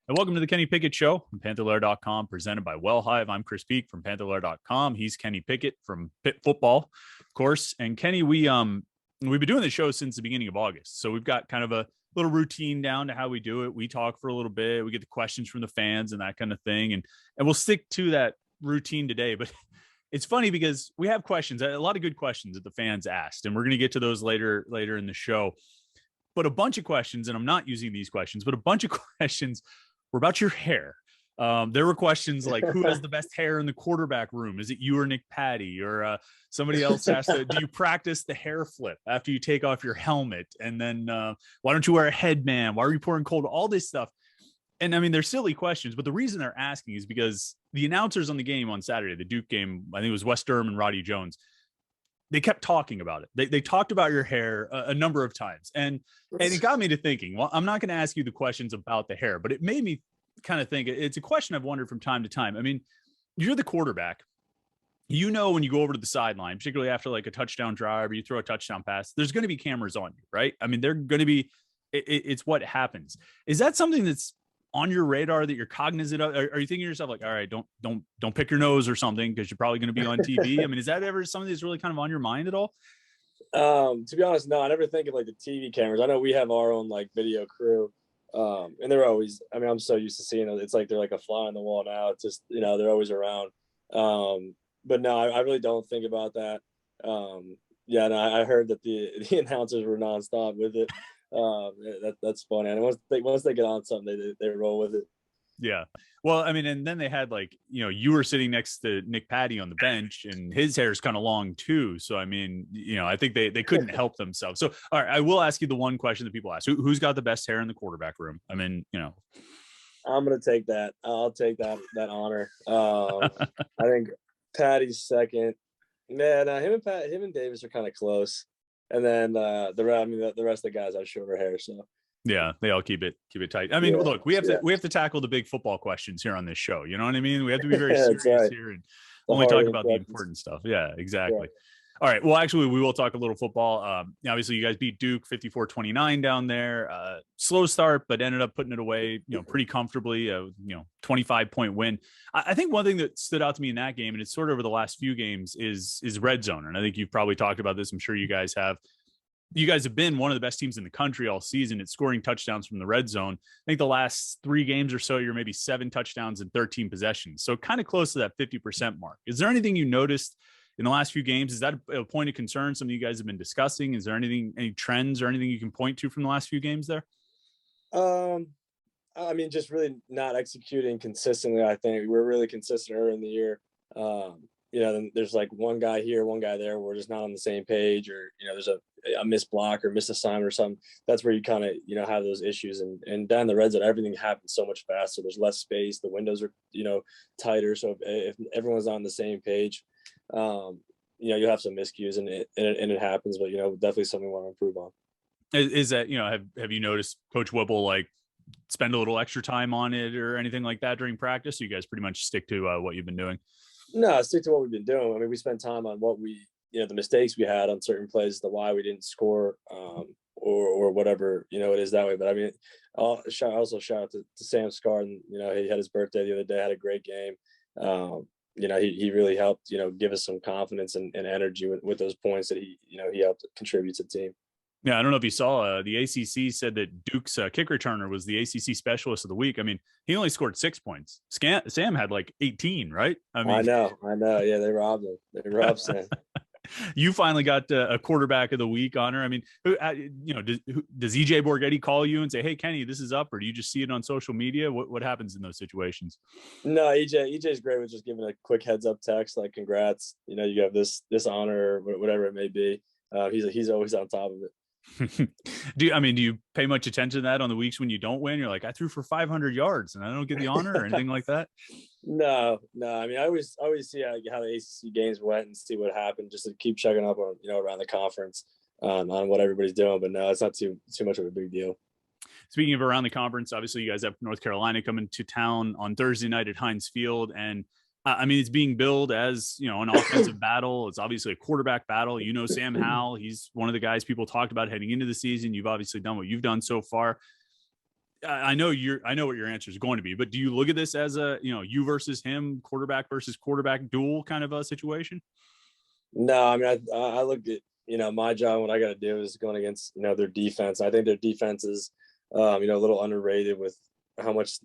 And welcome to the Kenny Pickett Show from Panther-Lair.com, presented by WellHive. I'm Chris Peak from Panther-Lair.com. He's Kenny Pickett from Pitt football, of course. And Kenny, we've been doing the show since the beginning of August, so we've got kind of a little routine down to how we do it. We talk for a little bit, we get the questions from the fans and that kind of thing, and we'll stick to that routine today. But it's funny because we have questions, a lot of good questions that the fans asked, and we're going to get to those later in the show. But a bunch of questions, and I'm not using these questions, but a bunch of questions were about your hair. There were questions like, who has the best hair in the quarterback room? Is it you or Nick Patty? Or somebody else asked, do you practice the hair flip after you take off your helmet? And then why don't you wear a headband? Why are you pouring cold? All this stuff. And I mean, they're silly questions, but the reason they're asking is because the announcers on the game on Saturday, the Duke game, I think it was Wes Durham and Roddy Jones, they kept talking about it. They talked about your hair a number of times. And it got me to thinking, well, I'm not going to ask you the questions about the hair, but it made me kind of think. It's a question I've wondered from time to time. I mean, you're the quarterback. You know, when you go over to the sideline, particularly after like a touchdown drive or you throw a touchdown pass, there's going to be cameras on you, right? I mean, they're going to be, it's what happens. Is that something that's on your radar that you're cognizant of? Are you thinking to yourself like, all right, don't pick your nose or something because you're probably going to be on TV? I mean, is that ever something that's really kind of on your mind at all? To be honest, no, I never think of like the TV cameras. I know we have our own like video crew. And they're always, I mean, I'm so used to seeing it. It's like, they're like a fly on the wall now. It's just, you know, they're always around. But no, I really don't think about that. Yeah, no, I heard that the announcers were nonstop with it. That's funny. And once they get on something, they roll with it. Yeah. Well, I mean, and then they had like, you know, you were sitting next to Nick Patty on the bench and his hair is kind of long too. So, I mean, you know, I think they couldn't help themselves. So, all right, I will ask you the one question that people ask, who's got the best hair in the quarterback room? I mean, you know, I'm going to take that. I'll take that honor. I think Patty's second. Man, him and Davis are kind of close. And then the rest of the guys have shorter hair. So yeah, they all keep it tight. I mean, yeah, look, we have to tackle the big football questions here on this show. You know what I mean? We have to be very serious here and only talk about the important stuff. Yeah, exactly. Yeah. All right. Well, actually, we will talk a little football. Obviously, you guys beat Duke 54-29 down there. Slow start, but ended up putting it away, you know, pretty comfortably. 25-point win. I think one thing that stood out to me in that game, and it's sort of over the last few games, is red zone. And I think you've probably talked about this. I'm sure you guys have. You guys have been one of the best teams in the country all season at scoring touchdowns from the red zone. I think the last 3 games or so, you're maybe 7 touchdowns and 13 possessions. So kind of close to that 50% mark. Is there anything you noticed in the last few games? Is that a point of concern? Something you guys have been discussing? Is there any trends or anything you can point to from the last few games there? I mean, just really not executing consistently. I think we're really consistent early in the year. You know, then there's like one guy here, one guy there. We're just not on the same page, or, you know, there's a missed block or missed assignment or something. That's where you kind of, you know, have those issues. And down the red zone, everything happens so much faster. There's less space. The windows are, you know, tighter. So if everyone's on the same page, you know, you have some miscues and it happens. But, you know, definitely something we want to improve on. Is that, you know, have you noticed Coach Whipple like spend a little extra time on it or anything like that during practice? Or you guys pretty much stick to what you've been doing? No, stick to what we've been doing. I mean, we spent time on what we, you know, the mistakes we had on certain plays, the why we didn't score, or whatever, you know, it is that way. But I mean, shout out to Sam Scardin. You know, he had his birthday the other day, had a great game. You know, he really helped, you know, give us some confidence and energy with those points that he helped contribute to the team. Yeah, I don't know if you saw the ACC said that Duke's kick returner was the ACC specialist of the week. I mean, he only scored 6 points. Sam had like 18, right? I mean, I know. Yeah, they robbed him. They robbed Sam. You finally got a quarterback of the week honor. I mean, you know, does EJ Borghetti call you and say, "Hey, Kenny, this is up," or do you just see it on social media? What happens in those situations? No, EJ's great with just giving a quick heads up text like, "Congrats, you know, you have this honor," or whatever it may be. He's always on top of it. Do you pay much attention to that on the weeks when you don't win? You're like, I threw for 500 yards and I don't get the honor or anything like that? No. I mean, I always see how the ACC games went and see what happened, just to keep checking up on, you know, around the conference on what everybody's doing. But no, it's not too much of a big deal. Speaking of around the conference, obviously you guys have North Carolina coming to town on Thursday night at Heinz Field, and I mean, it's being billed as, you know, an offensive battle. It's obviously a quarterback battle. You know, Sam Howell, he's one of the guys people talked about heading into the season. You've obviously done what you've done so far. I know what your answer is going to be, but do you look at this as a, you versus him, quarterback versus quarterback duel kind of a situation? No, I mean, I look at, my job, what I got to do is going against, their defense. I think their defense is, a little underrated with how much,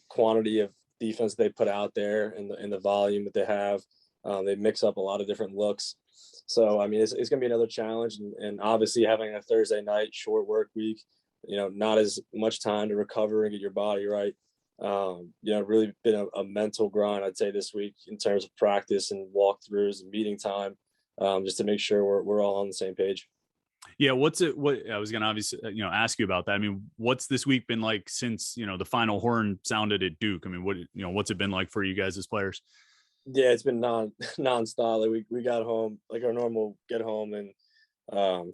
quantity of defense they put out there and the volume that they have. They mix up a lot of different looks. So, I mean, it's going to be another challenge. And obviously having a Thursday night short work week, not as much time to recover and get your body right. Really been a mental grind, I'd say, this week in terms of practice and walkthroughs and meeting time, just to make sure we're all on the same page. Yeah. What I was going to obviously, ask you about that. I mean, what's this week been like since, the final horn sounded at Duke? I mean, what's it been like for you guys as players? Yeah, it's been nonstop. Like we got home, like our normal get home and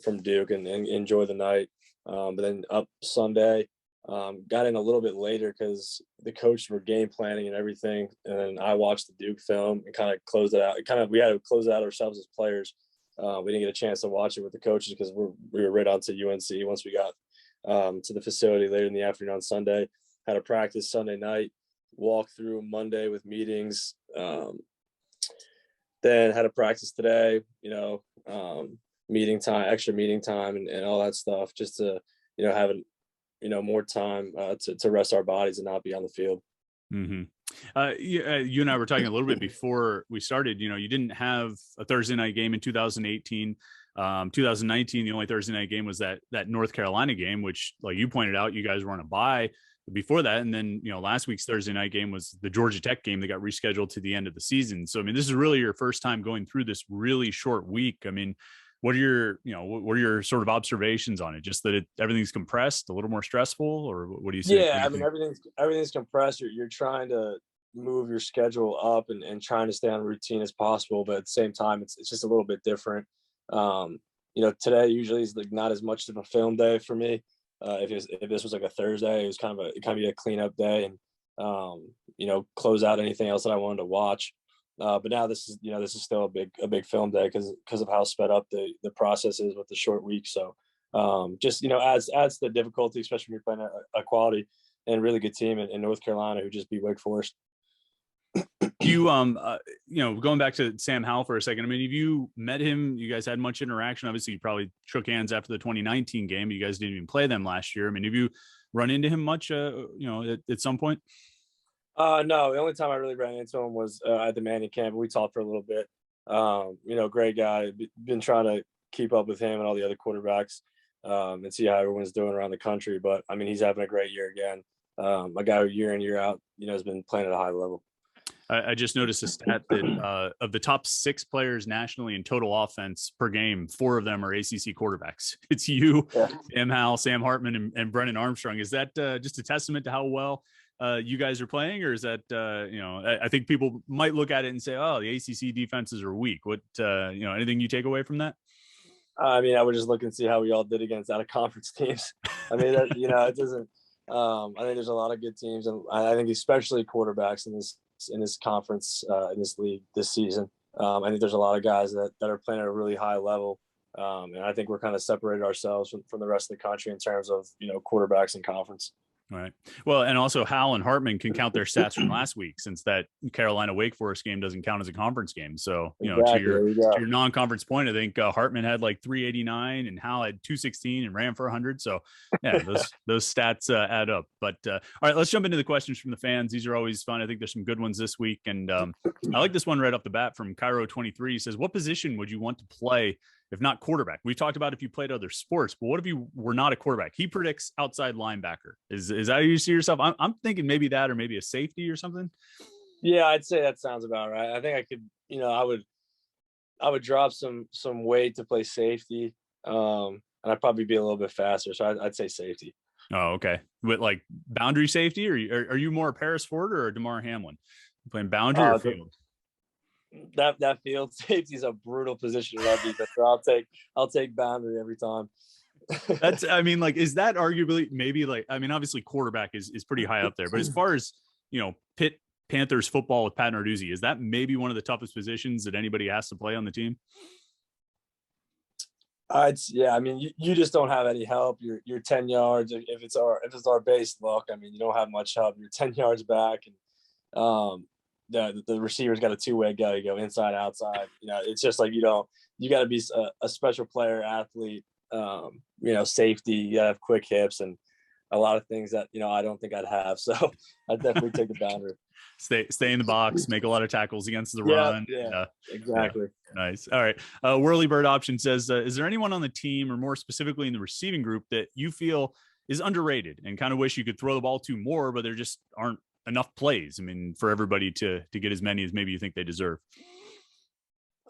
from Duke and enjoy the night. But then up Sunday, got in a little bit later because the coaches were game planning and everything. And then I watched the Duke film and kind of closed it out. We had to close it out ourselves as players. We didn't get a chance to watch it with the coaches because we were right on to UNC once we got to the facility later in the afternoon on Sunday. Had a practice Sunday night, walk through Monday with meetings. Then had a practice today, meeting time, extra meeting time and all that stuff just to, have more time to rest our bodies and not be on the field. Mm-hmm. You and I were talking a little bit before we started. You didn't have a Thursday night game in 2018. 2019, the only Thursday night game was that North Carolina game, which, like you pointed out, you guys were on a bye before that. And then, last week's Thursday night game was the Georgia Tech game that got rescheduled to the end of the season. So, I mean, this is really your first time going through this really short week. I mean, what are your sort of observations on it? Just that everything's compressed, a little more stressful, or what do you see? Yeah, I mean, everything's compressed. You're trying to move your schedule up and trying to stay on routine as possible, but at the same time, it's just a little bit different. Today usually is like not as much of a film day for me. If this was like a Thursday, it was kind of be a cleanup day and close out anything else that I wanted to watch. But now this is still a big film day because of how sped up the process is with the short week. So just adds to the difficulty, especially when you're playing a quality and really good team in North Carolina who just beat Wake Forest. You going back to Sam Howell for a second. I mean, have you met him? You guys had much interaction? Obviously, you probably shook hands after the 2019 game. You guys didn't even play them last year. I mean, have you run into him much? At some point? No, the only time I really ran into him was at the Manning camp. We talked for a little bit. Great guy. Been trying to keep up with him and all the other quarterbacks and see how everyone's doing around the country. But I mean, he's having a great year again. A guy who year in, year out, has been playing at a high level. I just noticed a stat that of the top 6 players nationally in total offense per game, 4 of them are ACC quarterbacks. It's you, Sam Howell, Sam Hartman, and Brennan Armstrong. Is that just a testament to how well you guys are playing, or is that I think people might look at it and say, "Oh, the ACC defenses are weak." What anything you take away from that? I mean, I would just look and see how we all did against out of conference teams. I mean, it doesn't. I think there's a lot of good teams, and I think especially quarterbacks in this conference, in this league this season. I think there's a lot of guys that are playing at a really high level. And I think we're kind of separated ourselves from the rest of the country in terms of, quarterbacks in conference. All right. Well, and also Howell and Hartman can count their stats from last week, since that Carolina Wake Forest game doesn't count as a conference game. So, exactly. to your non-conference point, I think Hartman had like 389 and Howell had 216 and ran for 100. So yeah, those stats add up. But all right, let's jump into the questions from the fans. These are always fun. I think there's some good ones this week. And I like this one right off the bat from Cairo 23. He says, what position would you want to play if not quarterback? We talked about if you played other sports, but what if you were not a quarterback? He predicts outside linebacker. Is that how you see yourself? I'm thinking maybe that, or maybe a safety or something. Yeah, I'd say that sounds about right. I think I could, I would drop some weight to play safety. And I'd probably be a little bit faster. So I'd say safety. Oh, okay. With like boundary safety, or are you more a Paris Ford or a DeMar Hamlin? You playing boundary or field? That field safety is a brutal position in our defense. So I'll take boundary every time. That's, I mean, like, is that arguably maybe like, I mean, obviously quarterback is pretty high up there, but as far as, Pitt Panthers football with Pat Narduzzi, is that maybe one of the toughest positions that anybody has to play on the team? Yeah, I mean, you just don't have any help. You're 10 yards. If it's our base look, I mean, you don't have much help. You're 10 yards back, and the receiver's got a two-way go. You go inside, outside. It's just like you got to be a special player, athlete. Safety. You got to have quick hips and a lot of things that I don't think I'd have. So I definitely take the boundary. Stay in the box, make a lot of tackles against the Yeah, run. yeah, exactly. Yeah, nice. All right. Whirly Bird Option says, is there anyone on the team, or more specifically in the receiving group, that you feel is underrated and kind of wish you could throw the ball to more, but there just aren't enough plays? I mean, for everybody to get as many as maybe you think they deserve.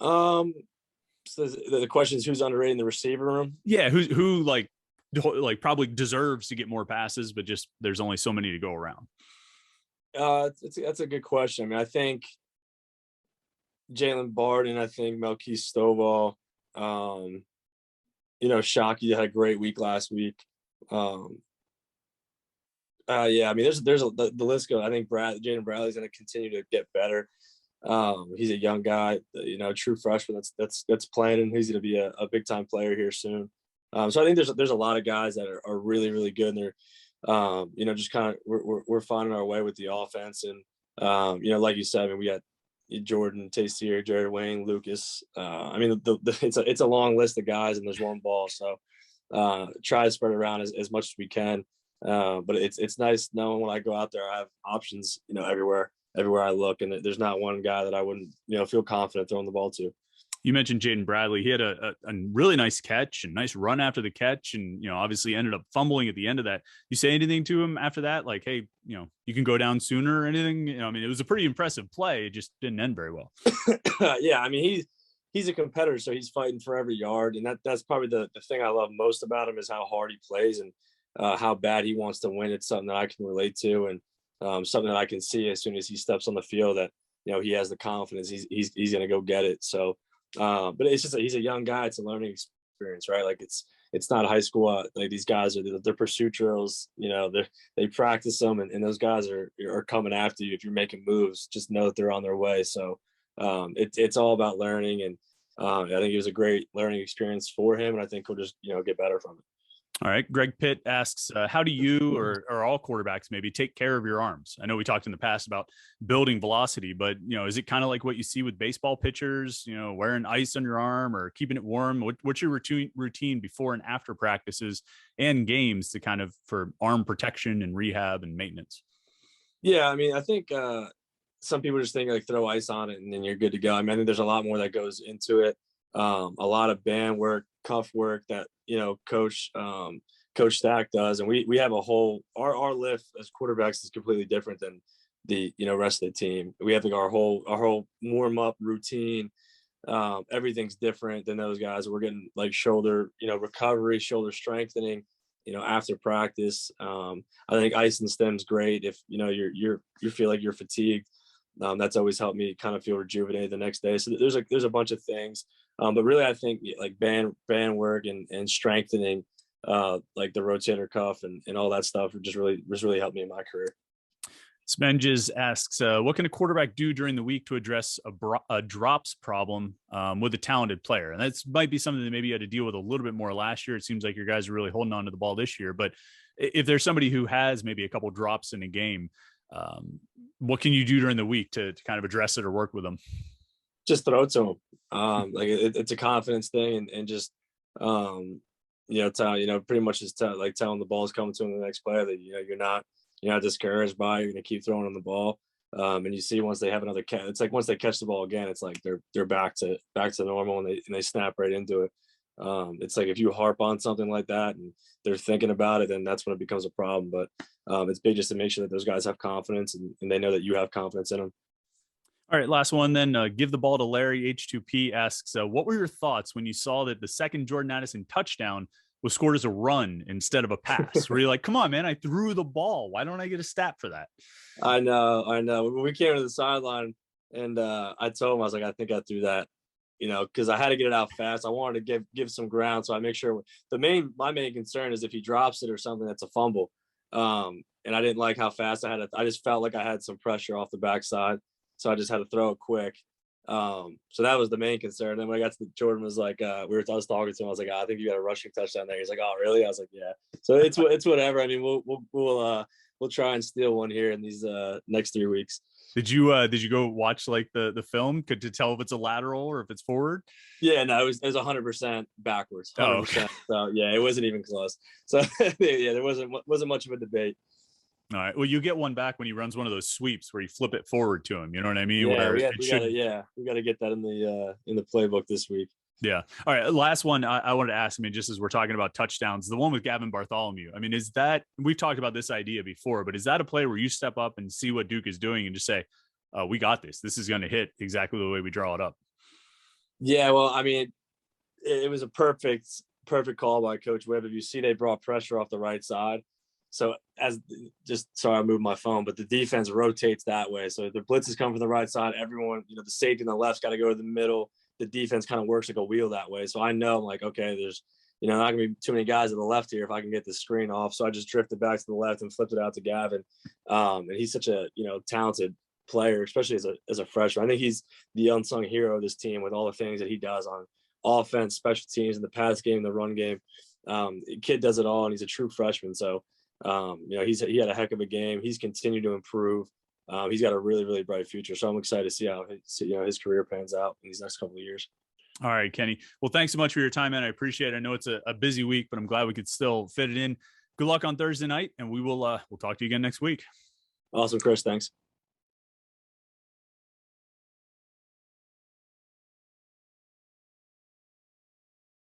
So the question is, who's underrated in the receiver room? Yeah, who like probably deserves to get more passes, but just there's only so many to go around. That's a good question. I mean, I think Jalen Barden, I think Melquise Stovall, Shockey had a great week last week. Yeah, I mean, the list goes. I think Jaden Bradley's going to continue to get better. He's a young guy, true freshman that's playing, and he's going to be a big time player here soon. So I think there's a lot of guys that are really, really good, and they're, just kind of we're finding our way with the offense, and like you said, I mean, we got Jordan, Tayseer, Jared Wayne, Lucas. I mean, it's a long list of guys, and there's one ball, so try to spread it around as much as we can. But it's nice knowing when I go out there, I have options, everywhere I look, and there's not one guy that I wouldn't, feel confident throwing the ball to. You mentioned Jaden Bradley. He had a really nice catch and nice run after the catch, and obviously ended up fumbling at the end of that. You say anything to him after that, like, hey, you can go down sooner or anything? I mean, it was a pretty impressive play. It just didn't end very well. Yeah, I mean, he's a competitor, so he's fighting for every yard, and that's probably the thing I love most about him is how hard he plays and how bad he wants to win. It's something that I can relate to, and something that I can see as soon as he steps on the field that he has the confidence he's going to go get it. So. But it's just he's a young guy. It's a learning experience, right? Like it's not high school. Like these guys they're pursuit drills. They practice them, and those guys are coming after you if you're making moves. Just know that they're on their way. So it's all about learning, and I think it was a great learning experience for him, and I think he'll just get better from it. All right. Greg Pitt asks, how do you or all quarterbacks maybe take care of your arms? I know we talked in the past about building velocity, but, is it kind of like what you see with baseball pitchers, wearing ice on your arm or keeping it warm? What's your routine before and after practices and games to kind of for arm protection and rehab and maintenance? Yeah. I mean, I think some people just think like throw ice on it and then you're good to go. I mean, I think there's a lot more that goes into it. A lot of band work, cuff work that coach Stack does, and we have a whole our lift as quarterbacks is completely different than the rest of the team. We have like our whole warm up routine. Everything's different than those guys. We're getting like shoulder recovery, shoulder strengthening after practice. I think ice and stem's great if you feel like you're fatigued. That's always helped me kind of feel rejuvenated the next day. So there's a bunch of things. But really, I think like band work and strengthening, like the rotator cuff and all that stuff, just really helped me in my career. Spenges asks, what can a quarterback do during the week to address a drops problem with a talented player? And that might be something that maybe you had to deal with a little bit more last year. It seems like your guys are really holding on to the ball this year. But if there's somebody who has maybe a couple drops in a game, what can you do during the week to kind of address it or work with them? Just throw it to them. Like it's a confidence thing, and just pretty much just telling the ball's coming to him the next play that you're not discouraged by. You're gonna keep throwing on the ball, and you see once they have another catch, it's like once they catch the ball again, it's like they're back to normal, and they snap right into it. It's like if you harp on something like that and they're thinking about it, then that's when it becomes a problem. But it's big just to make sure that those guys have confidence and they know that you have confidence in them. All right, last one then. Give the ball to Larry. H2P asks, what were your thoughts when you saw that the second Jordan Addison touchdown was scored as a run instead of a pass? Were you like, come on, man, I threw the ball. Why don't I get a stat for that? I know. When we came to the sideline and I told him, I was like, I think I threw that, because I had to get it out fast. I wanted to give some ground. So I make sure my main concern is if he drops it or something, that's a fumble. And I didn't like how fast I just felt like I had some pressure off the backside. So I just had to throw it quick. So that was the main concern. Then when I got to Jordan was like, I was talking to him. I was like, I think you got a rushing touchdown there. He's like, oh, really? I was like, yeah. So it's whatever. I mean, we'll try and steal one here in these next 3 weeks. Did you go watch like the film to tell if it's a lateral or if it's forward? Yeah, no, it was 100% backwards. 100%. Oh, okay. So yeah, it wasn't even close. So yeah, there wasn't much of a debate. All right. Well, you get one back when he runs one of those sweeps where you flip it forward to him. You know what I mean? Yeah, we got to get that in the playbook this week. Yeah. All right. Last one I wanted to ask. I mean, just as we're talking about touchdowns, the one with Gavin Bartholomew. I mean, is that, we've talked about this idea before, but is that a play where you step up and see what Duke is doing and just say, we got this. This is going to hit exactly the way we draw it up? Yeah. Well, I mean, it was a perfect call by Coach Webb. If you see, they brought pressure off the right side. So sorry, I moved my phone, but the defense rotates that way. So the blitzes come from the right side. Everyone, the safety on the left's got to go to the middle. The defense kind of works like a wheel that way. So I know I'm like, okay, there's, not gonna be too many guys at the left here if I can get the screen off. So I just drifted back to the left and flipped it out to Gavin. And he's such a, talented player, especially as a freshman. I think he's the unsung hero of this team with all the things that he does on offense, special teams, in the pass game, the run game. The kid does it all, and he's a true freshman. So, he had a heck of a game. He's continued to improve. He's got a really, really bright future. So I'm excited to see how his career pans out in these next couple of years. All right, Kenny. Well, thanks so much for your time, man. I appreciate it. I know it's a busy week, but I'm glad we could still fit it in. Good luck on Thursday night, and we'll talk to you again next week. Awesome, Chris. Thanks.